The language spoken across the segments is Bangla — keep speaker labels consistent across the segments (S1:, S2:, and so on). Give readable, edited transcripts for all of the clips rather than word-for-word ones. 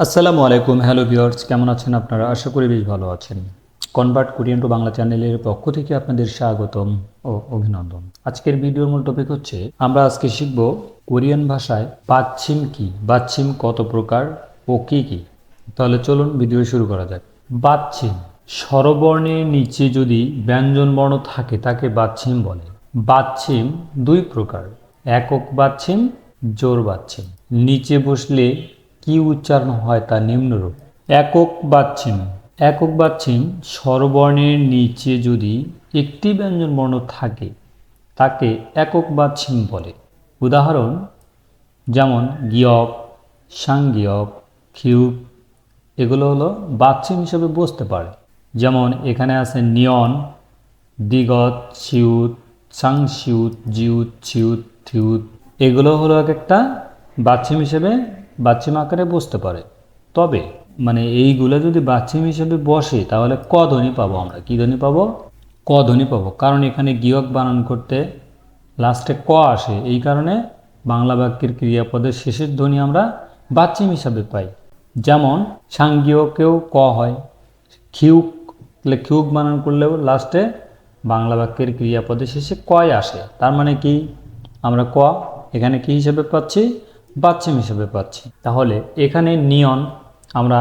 S1: আসসালামু আলাইকুম, হ্যালো ভিউয়ার্স, কেমন আছেন আপনারা? আশা করি বেশ ভালো আছেন। কনভার্ট কোরিয়ান টু বাংলা চ্যানেলের পক্ষ থেকে আপনাদের স্বাগতম ও অভিনন্দন। আজকের ভিডিওর মূল টপিক হচ্ছে আমরা আজকে শিখব কোরিয়ান ভাষায় বাচ্ছিম কি, বাচ্ছিম কত প্রকার ও কি কি। তাহলে চলুন ভিডিও শুরু করা যাক। বাচ্ছিম স্বরবর্ণের নিচে যদি ব্যঞ্জন বর্ণ থাকে তাকে বাচ্ছিম বলে। বাচ্ছিম দুই প্রকার, একক বাচ্ছিম, জোর বাচ্ছিম। নিচে বসলে কি উচ্চারণ হয় তা নিম্নরূপ। একক বাচ্ছিম। একক বাচ্ছিম স্বরবর্ণের নিচে যদি একটি ব্যঞ্জন বর্ণ থাকে তাকে একক বাচ্ছিম বলে। উদাহরণ যেমন গিয়ক, সাংগিয়ক, খিউব, এগুলো হলো বাচ্ছিম হিসেবে বসতে পারে। যেমন এখানে আছে নিয়ন, দিগত, সিউত, সাংসিউত, জিউত, ছিউত, থিউত, এগুলো হলো এক একটা বাচ্ছিম হিসেবে বাচ্ছিম আকারে বসতে পারে। তবে এইগুলো যদি বাচ্ছিম হিসেবে বসে তাহলে ক ধ্বনি পাবো আমরা। কি ধ্বনি পাবো? ক ধ্বনি পাবো। কারণ এখানে গিয়ক বানান করতে লাস্টে ক আসে, এই কারণে বাংলা বাক্যের ক্রিয়াপদের শেষের ধ্বনি আমরা বাচ্ছিম হিসাবে পাই। যেমন সাংগিয়কেও ক হয়, খিউক, খিউক বানান করলেও লাস্টে বাংলা বাক্যের ক্রিয়াপদের শেষে কয় আসে। তার মানে কি আমরা ক এখানে কি হিসেবে পাচ্ছি? বাচ্ছিম হিসেবে পাচ্ছি। তাহলে এখানে নিয়ন আমরা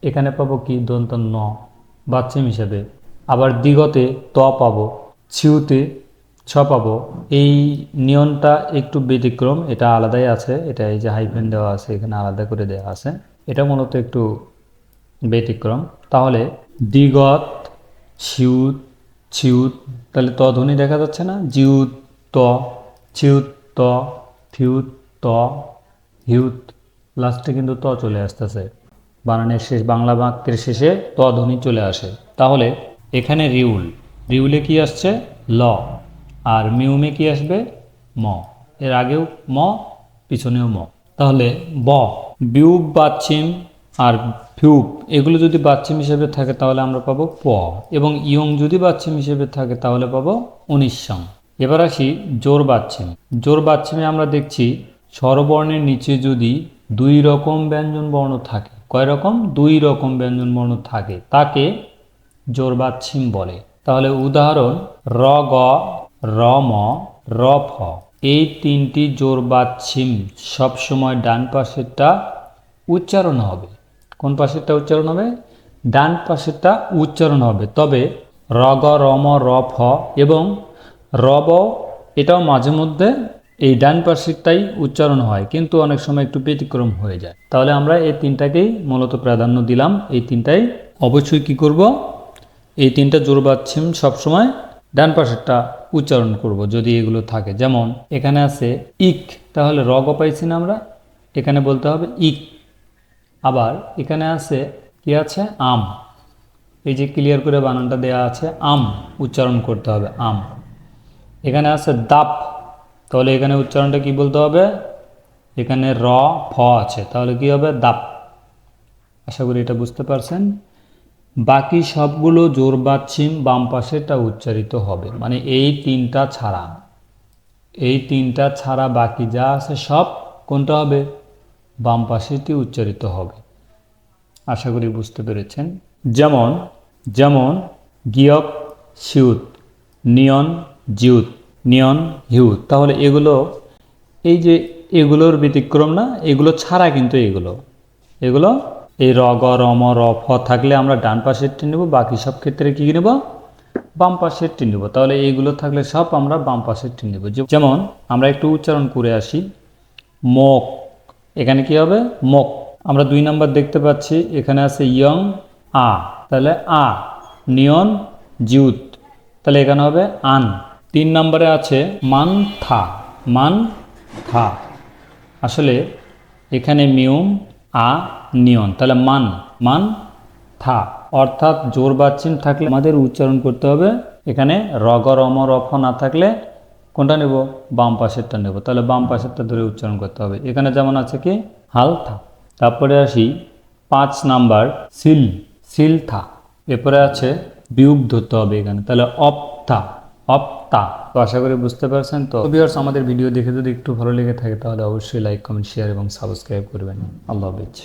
S1: এখানে পাবো কি? দন্ত ন, বাচ্ছিম হিসেবে। আবার দিগতে ত পাবো, ছিউতে ছ পাবো। এই নিয়নটা একটু ব্যতিক্রম, এটা আলাদাই আছে। এটা এই যে হাইফেন দেওয়া আছে এখানে আলাদা করে দেওয়া আছে, এটা মূলত একটু ব্যতিক্রম। তাহলে দিগত, ছিউত, ছিউত, তাহলে ত ধ্বনি দেখা যাচ্ছে না? জিউত ত, ছিউত ত, থিউত ত, হিউত, লাস্টে কিন্তু ত চলে আসতেছে। বানানের শেষ বাংলা বাক্যের শেষে ত ধ্বনি চলে আসে। তাহলে এখানে রিউল, রিউলে কি আসছে? ল। আর মিউমে কি আসবে? ম। এর আগেও ম, পিছনেও ম। তাহলে ব, বিউব বাচ্ছিম আর ফিউব এগুলো যদি বাচ্ছিম হিসেবে থাকে তাহলে আমরা পাবো প, এবং ইয়ং যদি বাচ্ছিম হিসেবে থাকে তাহলে পাবো 19 সং। এবার আসি জোর বাচ্ছিম। জোর বাচ্ছিমে আমরা দেখছি স্বরবর্ণের নিচে যদি দুই রকম ব্যঞ্জন বর্ণ থাকে। কয় রকম? দুই রকম ব্যঞ্জন বর্ণ থাকে, তাকে জোর বাচ্ছিম বলে। তাহলে উদাহরণ র গ, র ম, র ফ, এই তিনটি জোর বাচ্ছিম সবসময় ডান পাশেরটা উচ্চারণ হবে। কোন পাশেরটা উচ্চারণ হবে? ডান পাশেরটা উচ্চারণ হবে। তবে র গ, র ম, র ফ এবং র ব, এটাও মাঝে মধ্যে এই ডান পাশেরটাই উচ্চারণ হয়, কিন্তু অনেক সময় একটু ব্যতিক্রম হয়ে যায়। তাহলে আমরা এই তিনটাকেই মূলত প্রাধান্য দিলাম। এই তিনটাই অবশ্যই কি করব? এই তিনটা জোর বাচ্ছিম সবসময় ডান পাশেরটা উচ্চারণ করব যদি এগুলো থাকে। যেমন এখানে আছে ইক, তাহলে র গ পাইছি না আমরা, এখানে বলতে হবে ইক। আবার এখানে আছে কি আছে? আম, এই যে ক্লিয়ার করে বানানটা দেয়া আছে, আম উচ্চারণ করতে হবে, আম। এখানে আছে দাপ, তাহলে এখানে উচ্চারণটা কি বলতে হবে? এখানে র ফ আছে, তাহলে কি হবে? দাপ। আশা করি এটা বুঝতে পারছেন। বাকি সবগুলো জোর বাচ্ছিম বাম পাশেরটা উচ্চারিত হবে, মানে এই তিনটা ছাড়া, এই তিনটা ছাড়া বাকি যা আছে সব কোনটা হবে? বাম পাশেরটি উচ্চারিত হবে। আশা করি বুঝতে পেরেছেন। যেমন যেমন গিয়ক সিউত, নিয়ন জিউত, নিয়ন হিউত, তাহলে এগুলো এই যে এগুলোর ব্যতিক্রম না, এগুলো ছাড়া কিন্তু এগুলো এগুলো এই র গ, র ম, র ফ থাকলে আমরা ডান পাশেরটি নেব, বাকি সব ক্ষেত্রে কী নেব? বাম পাশেরটি নেব। তাহলে এইগুলো থাকলে সব আমরা বাম পাশেরটি নেব। যেমন আমরা একটু উচ্চারণ করে আসি, মোক, এখানে কি হবে? মোক। আমরা 2 নাম্বার দেখতে পাচ্ছি, এখানে আছে ইয়ং আ, তাহলে আ। নিয়ন জিউত, তাহলে এখানে হবে আন। 3 নম্বরে আছে মান থা, মান থা, আসলে এখানে মিউম আ নিয়ন, তাহলে মান, মান থা। অর্থাৎ জোর বাচ্ছিম থাকলে আমাদের উচ্চারণ করতে হবে এখানে র গ, র ম, র ফ না থাকলে কোনটা নেব? বাম পাশেরটা নেব। তাহলে বাম পাশেরটা ধরে উচ্চারণ করতে হবে। এখানে যেমন আছে কি? হাল থা। তারপরে আসি 5 নাম্বার সিল, সিল থা। এরপরে আছে বিয়োগ ধরতে হবে এখানে, তাহলে অপ্তা, অপ্তা। তো আশা করি বুঝতে পারছেন। তো ভিউয়ার্স, আমাদের ভিডিও দেখে যদি একটু ভালো লেগে থাকে তাহলে অবশ্যই লাইক, কমেন্ট, শেয়ার এবং সাবস্ক্রাইব করবেন। আল্লাহ হাফেজ।